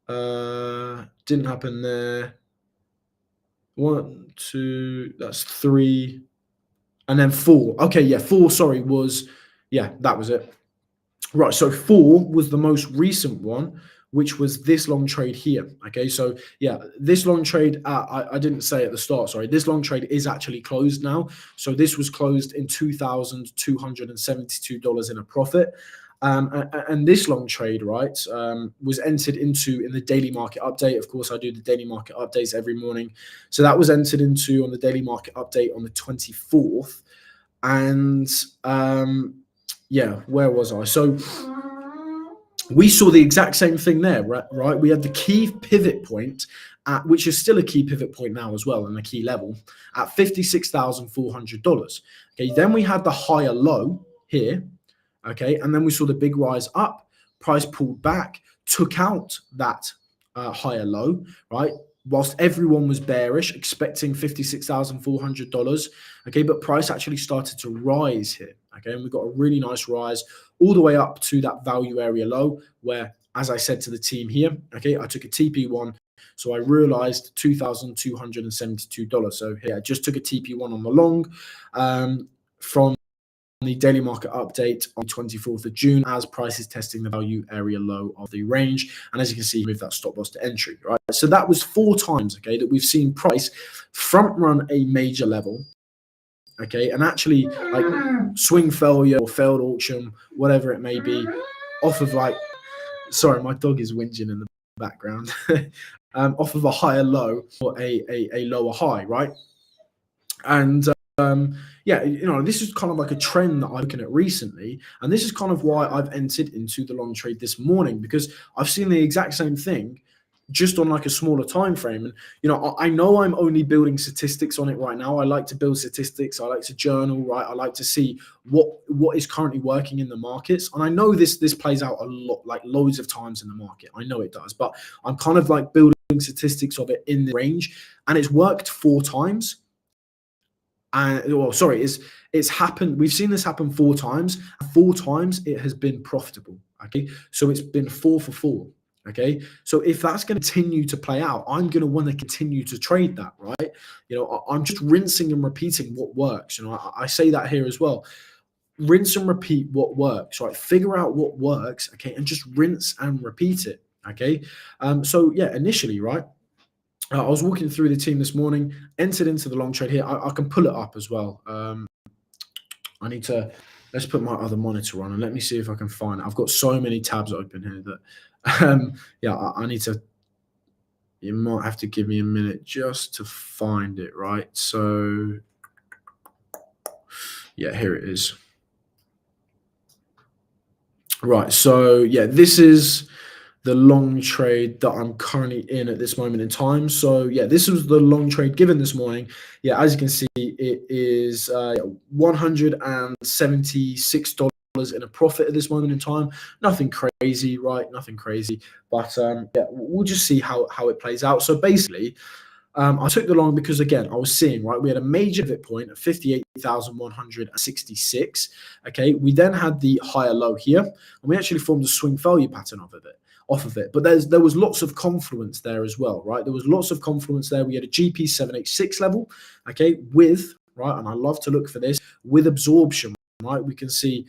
Didn't happen there. 1, 2. That's 3, and then 4. Okay, yeah, 4. Sorry, that was it. Right. So 4 was the most recent one, which was this long trade here. Okay, so yeah, this long trade, I didn't say at the start, sorry, this long trade is actually closed now. So this was closed in $2,272 in a profit. And this long trade, right, was entered into in the daily market update. Of course, I do the daily market updates every morning. So that was entered into on the daily market update on the 24th. And where was I? So we saw the exact same thing there, right? We had the key pivot point, which is still a key pivot point now as well, and a key level at $56,400. Okay, then we had the higher low here, okay, and then we saw the big rise up. Price pulled back, took out that higher low, right? Whilst everyone was bearish, expecting $56,400, okay, but price actually started to rise here, okay, and we got a really nice rise all the way up to that value area low, where, as I said to the team here, okay, I took a TP1, so I realized $2,272. So here, I just took a TP1 on the long from the daily market update on 24th of June as price is testing the value area low of the range. And as you can see, move that stop loss to entry, right? So that was 4 times, okay, that we've seen price front run a major level, okay, and actually like swing failure or failed auction, whatever it may be, off of like, sorry, my dog is whinging in the background, off of a higher low or a lower high, right? And this is kind of like a trend that I'm looking at recently. And this is kind of why I've entered into the long trade this morning, because I've seen the exact same thing just on like a smaller time frame. And, I know I'm only building statistics on it right now. I like to build statistics. I like to journal, right? I like to see what is currently working in the markets. And I know this plays out a lot, like loads of times in the market. I know it does, but I'm kind of like building statistics of it in the range, and it's worked 4 times. And it's happened. We've seen this happen 4 times. 4 times it has been profitable. Okay, so it's been 4 for 4. Okay, so if that's going to continue to play out, I'm going to want to continue to trade that, right? I'm just rinsing and repeating what works. I say that here as well. Rinse and repeat what works, right? Figure out what works, okay, and just rinse and repeat it. Okay, initially, right, I was walking through the team this morning, entered into the long trade here. I can pull it up as well. Let's put my other monitor on and let me see if I can find it. I've got so many tabs open here that, I need to, you might have to give me a minute just to find it, right? So, yeah, here it is. Right, so, yeah, this is the long trade that I'm currently in at this moment in time. So yeah, this was the long trade given this morning. Yeah, as you can see, it is $176 in a profit at this moment in time. Nothing crazy, right? Nothing crazy. But yeah, we'll just see how it plays out. So basically, I took the long because, again, I was seeing, right, we had a major pivot point at 58,166. Okay, we then had the higher low here, and we actually formed a swing failure pattern off of it. But there was lots of confluence there as well, right? There was lots of confluence there. We had a GP 786 level, okay, with, right, and I love to look for this, with absorption, right? We can see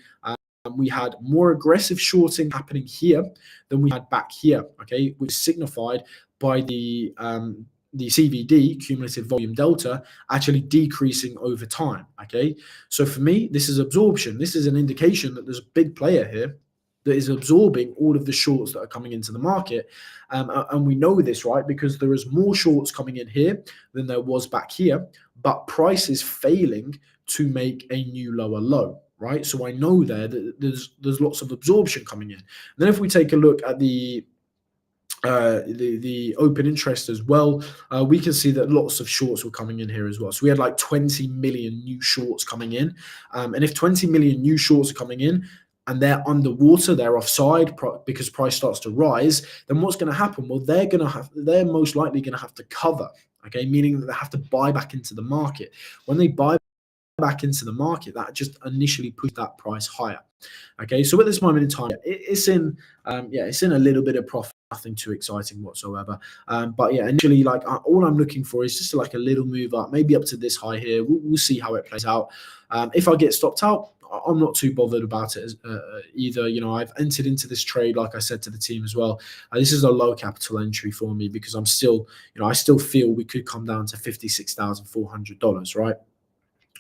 we had more aggressive shorting happening here than we had back here, okay, which is signified by the CVD, cumulative volume delta, actually decreasing over time, okay? So for me, this is absorption. This is an indication that there's a big player here that is absorbing all of the shorts that are coming into the market. And we know this, right? Because there is more shorts coming in here than there was back here, but price is failing to make a new lower low, right? So I know there that there's lots of absorption coming in. And then if we take a look at the open interest as well, we can see that lots of shorts were coming in here as well. So we had like 20 million new shorts coming in. And if 20 million new shorts are coming in and they're underwater, they're offside because price starts to rise, then what's going to happen? Well, they're most likely going to have to cover, okay, meaning that they have to buy back into the market. When they buy back into the market, that just initially pushed that price higher. Okay, so at this moment in time, it's in a little bit of profit, nothing too exciting whatsoever. But yeah, initially, like all I'm looking for is just like a little move up, maybe up to this high here. We'll see how it plays out. If I get stopped out, I'm not too bothered about it either. You know, I've entered into this trade, like I said to the team as well. This is a low capital entry for me because I'm still, I still feel we could come down to $56,400, right?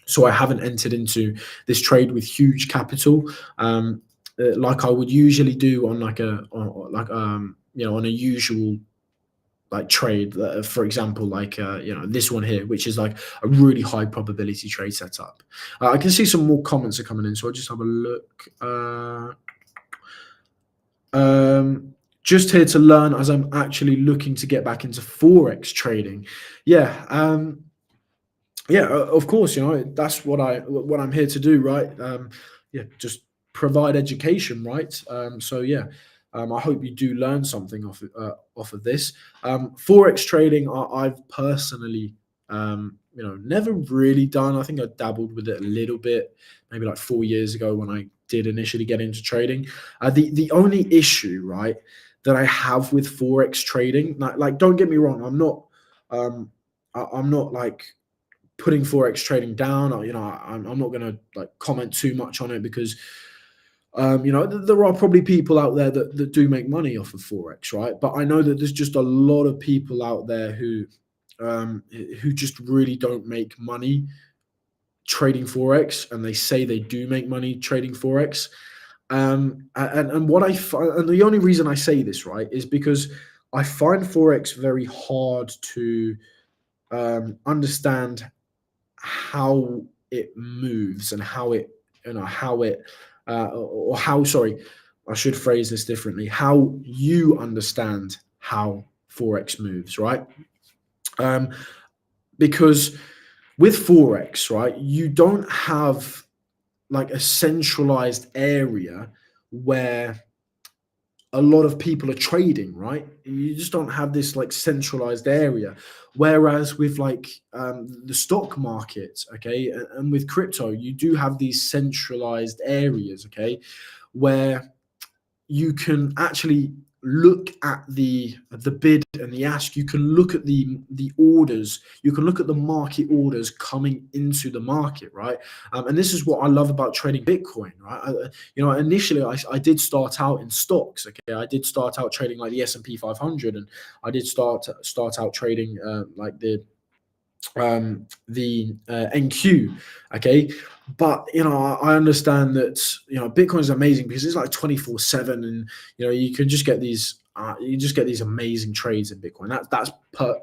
So I haven't entered into this trade with huge capital, like I would usually do on on a usual like trade. For example, like this one here, which is like a really high probability trade setup. I can see some more comments are coming in, so I'll just have a look. Just here to learn as I'm actually looking to get back into Forex trading. Yeah. Yeah, of course, that's what I'm here to do, right? Yeah, just provide education, right? So yeah, I hope you do learn something off of this. Forex trading, I've personally, never really done. I think I dabbled with it a little bit, maybe like 4 years ago when I did initially get into trading. The only issue, right, that I have with Forex trading, like don't get me wrong, I'm not like putting Forex trading down. I'm not going to like comment too much on it because, there are probably people out there that do make money off of Forex, right? But I know that there's just a lot of people out there who just really don't make money trading Forex, and they say they do make money trading Forex. And what I find, and the only reason I say this, right, is because I find Forex very hard to understand how it moves and sorry, I should phrase this differently, how you understand how Forex moves, right? Because with Forex, right, you don't have like a centralized area where a lot of people are trading, right? You just don't have this like centralized area. Whereas with like the stock market, okay, and with crypto, you do have these centralized areas, okay, where you can actually look at the bid and the ask. You can look at the orders. You can look at the market orders coming into the market, right? And this is what I love about trading Bitcoin, right? Initially I did start out in stocks. Okay, I did start out trading like the S&P 500, and I did start out trading like the NQ. Okay, but I understand that Bitcoin is amazing because it's like 24/7, and you can just get these amazing trades in Bitcoin. That's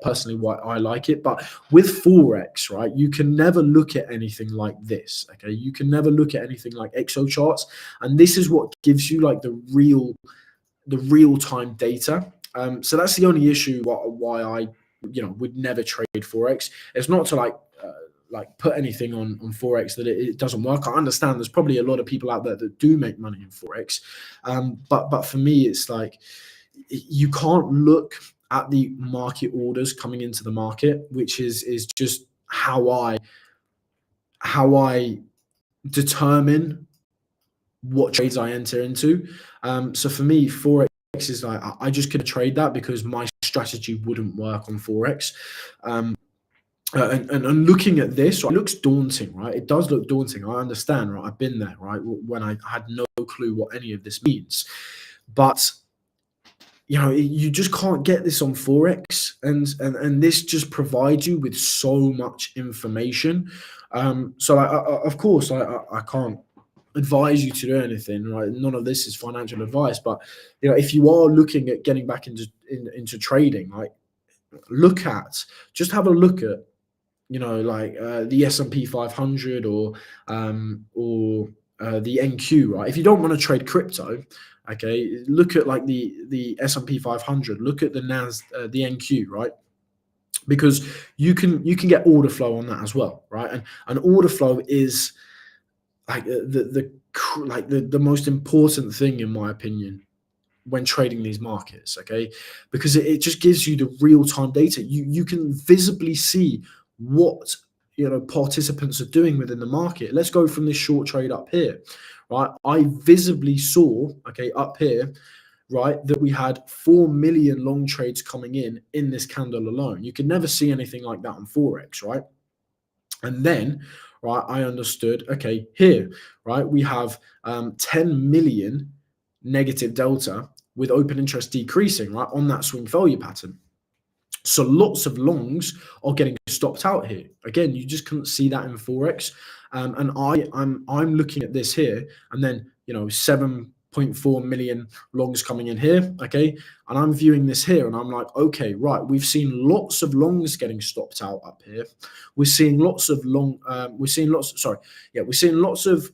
personally why I like it. But with Forex, right, you can never look at anything like this. Okay, you can never look at anything like XO charts, and this is what gives you like the the real-time data. So that's the only issue why I would never trade forex. It's not to like put anything on forex that it doesn't work. I understand there's probably a lot of people out there that do make money in forex, but for me it's like you can't look at the market orders coming into the market, which is just how I determine what trades I enter into. So for me, forex is like I just couldn't trade that because my strategy wouldn't work on forex. And looking at this, right, it looks daunting, right? It does look daunting. I understand, right? I've been there, right? When I had no clue what any of this means, but you just can't get this on forex, and this just provides you with so much information. So of course, I can't advise you to do anything, right? None of this is financial advice, but if you are looking at getting back into trading, like just have a look at the S&P 500 or the NQ, right? If you don't want to trade crypto, okay, look at like the S&P 500, look at the the NQ, right? Because you can get order flow on that as well, right? And order flow is like the most important thing, in my opinion, when trading these markets, okay? Because it just gives you the real-time data. You can visibly see what participants are doing within the market. Let's go from this short trade up here, right? I visibly saw, okay, up here, right, that we had 4 million long trades coming in this candle alone. You can never see anything like that on forex, right? And then, right, I understood, okay, here, right, we have 10 million negative delta with open interest decreasing, right, on that swing failure pattern. So lots of longs are getting stopped out here. Again, you just couldn't see that in forex. And I'm looking at this here, and then 7.4 million longs coming in here, okay? And I'm viewing this here, and I'm like, okay, right, we've seen lots of longs getting stopped out up here. We're seeing lots of we're seeing lots of,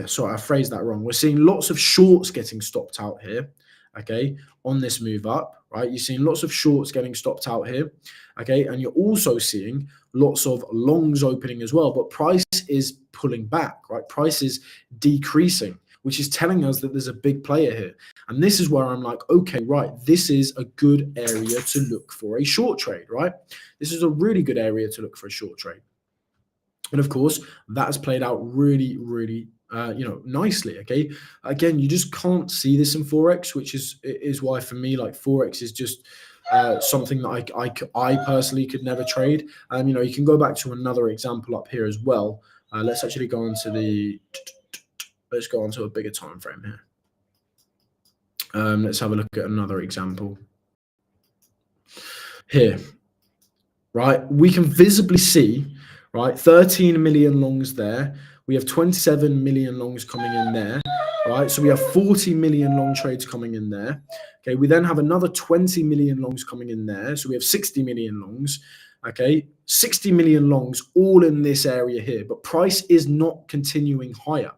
sorry, I phrased that wrong. We're seeing lots of shorts getting stopped out here, okay, on this move up, right? You're seeing lots of shorts getting stopped out here, okay? And you're also seeing lots of longs opening as well, but price is pulling back, right? Price is decreasing, which is telling us that there's a big player here. And this is where I'm like, okay, right, this is a good area to look for a short trade, right? This is a really good area to look for a short trade. And of course, that has played out really, really nicely. Okay, again, you just can't see this in forex, which is why for me, like, forex is just something that I personally could never trade. You can go back to another example up here as well. Let's actually go on to let's go on to a bigger time frame here. Let's have a look at another example here. Right, we can visibly see, right, 13 million longs there. We have 27 million longs coming in there, right? So we have 40 million long trades coming in there. Okay, we then have another 20 million longs coming in there. So we have 60 million longs, okay? 60 million longs all in this area here, but price is not continuing higher,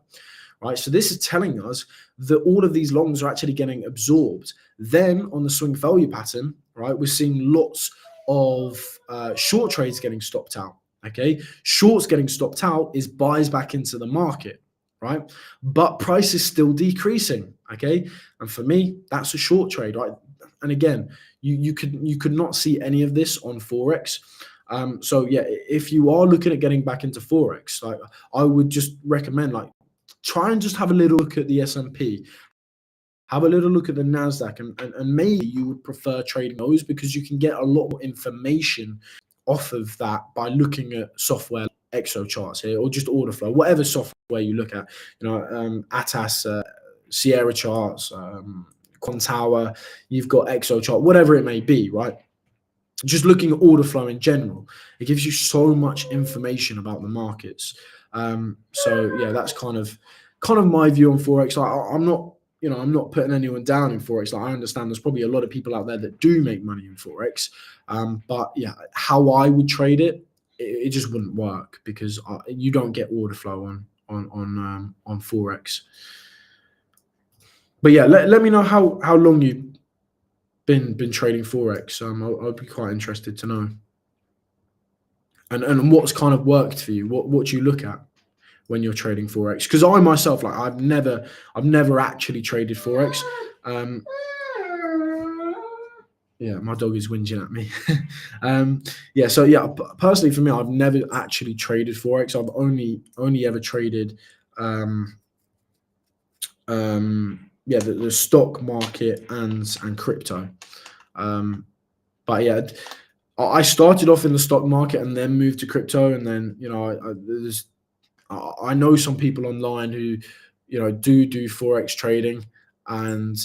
right? So this is telling us that all of these longs are actually getting absorbed. Then on the swing failure pattern, right, we're seeing lots of short trades getting stopped out. Okay, shorts getting stopped out is buys back into the market, right? But price is still decreasing. Okay, and for me, that's a short trade, right? And again, you could not see any of this on forex. So yeah, if you are looking at getting back into forex, like, I would just recommend, like, try and just have a little look at the S&P. Have a little look at the NASDAQ, and maybe you would prefer trading those because you can get a lot more information off of that by looking at software, ExoCharts here, or just order flow, whatever software you look at, ATAS, Sierra Charts, Quantower, you've got ExoChart, whatever it may be, right? Just looking at order flow in general, it gives you so much information about the markets. So yeah, that's kind of my view on forex. I'm not putting anyone down in forex. Like, I understand there's probably a lot of people out there that do make money in forex, but yeah, how I would trade it just wouldn't work because you don't get order flow on forex. But yeah, let me know how long you've been trading forex. I'll be quite interested to know, and what's kind of worked for you. What do you look at when you're trading forex? Because I myself, like, I've never actually traded forex. Um, yeah, my dog is whinging at me. Yeah, so yeah, personally for me, I've never actually traded forex. I've only ever traded um, yeah, the stock market and crypto. Um, but yeah, I started off in the stock market and then moved to crypto, and then I know some people online who do forex trading, and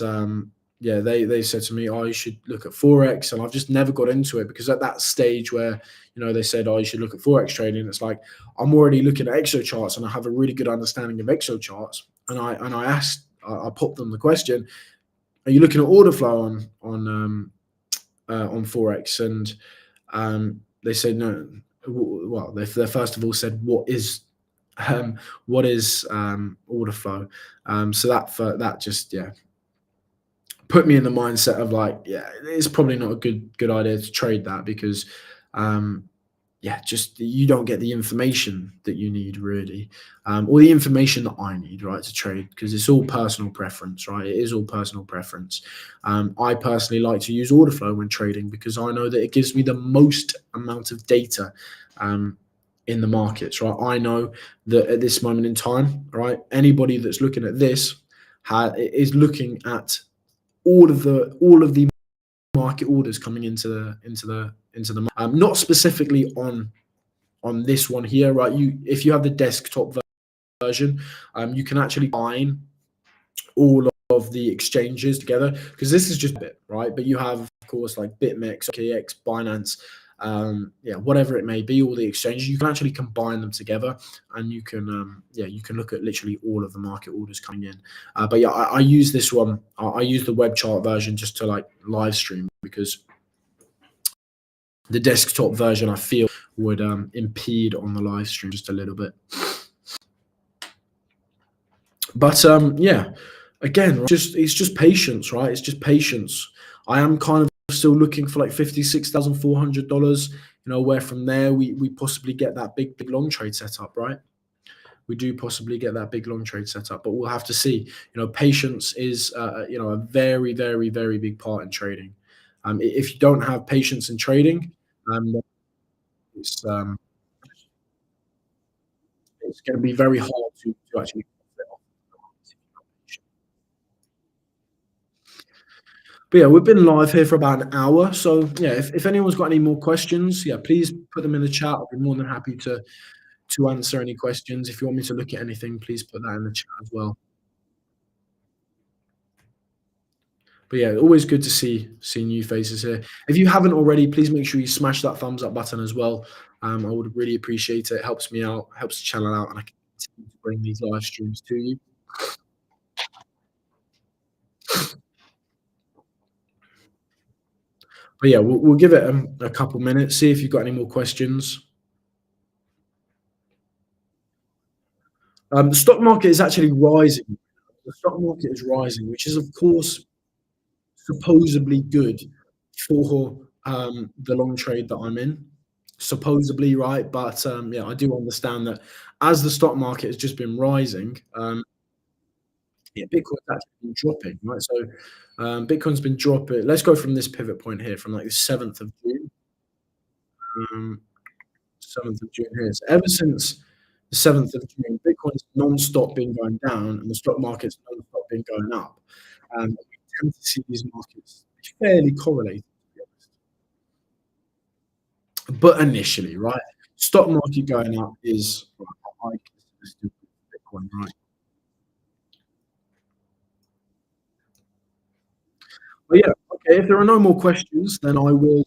yeah, they said to me, "Oh, you should look at forex," and I've just never got into it because at that stage where they said, "Oh, you should look at forex trading," it's like I'm already looking at exo charts and I have a really good understanding of exo charts, and I popped them the question, "Are you looking at order flow on forex?" And they said no. Well, they first of all said, what is order flow? So that just, yeah, put me in the mindset of like, yeah, it's probably not a good idea to trade that because um, yeah, just you don't get the information that you need really, or the information that I need, right, to trade, because it's all personal preference, right? It is all personal preference. I personally like to use order flow when trading because I know that it gives me the most amount of data in the markets, right? I know that at this moment in time, right, anybody that's looking at this is looking at all of the market orders coming not specifically on this one here, right? If you have the desktop version, you can actually combine all of the exchanges together because this is just a bit, right? But you have, of course, like BitMEX, OKX, Binance, yeah, whatever it may be, all the exchanges. You can actually combine them together, and you can look at literally all of the market orders coming in. But yeah, I use this one. I use the web chart version just to like live stream because the desktop version I feel would impede on the live stream just a little bit. But yeah, again, it's just patience, right? It's just patience. I am kind of still looking for like $56,400. Where from there we possibly get that big long trade set up, right? We do possibly get that big long trade set up, but we'll have to see. Patience is a very very very big part in trading. If you don't have patience in trading, then it's um, it's going to be very hard to actually profit off the market if you're not patient. But yeah, we've been live here for about an hour. So yeah, if anyone's got any more questions, yeah, please put them in the chat. I'll be more than happy to answer any questions. If you want me to look at anything, please put that in the chat as well. But yeah, always good to see new faces here. If you haven't already, please make sure you smash that thumbs up button as well. I would really appreciate it. It helps me out, helps the channel out, and I can continue to bring these live streams to you. But yeah, we'll give it a couple minutes, see if you've got any more questions. The stock market is actually rising. The stock market is rising, which is, of course, supposedly good for the long trade that I'm in. Supposedly, right? But yeah, I do understand that as the stock market has just been rising, yeah, Bitcoin's actually been dropping, right? So Bitcoin's been dropping. Let's go from this pivot point here, from like the 7th of June. Um, 7th of June here. So ever since the 7th of June, Bitcoin's non-stop been going down and the stock market's non-stop been going up. We tend to see these markets fairly correlated, to be honest. But initially, right, stock market going up is I consider still Bitcoin, right? But yeah, okay. If there are no more questions, then I will.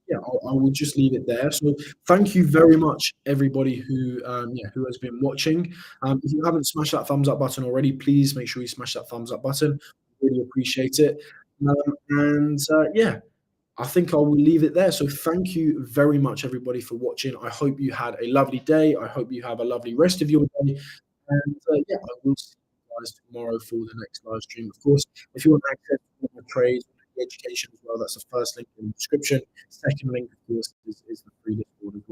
Yeah, I will just leave it there. So thank you very much, everybody who has been watching. If you haven't smashed that thumbs up button already, please make sure you smash that thumbs up button. Really appreciate it. And yeah, I think I will leave it there. So thank you very much, everybody, for watching. I hope you had a lovely day. I hope you have a lovely rest of your day. And yeah, I will see guys tomorrow for the next live stream. Of course, if you want access to all the trades, the education as well, that's the first link in the description. Second link, of course, is the free Discord as well.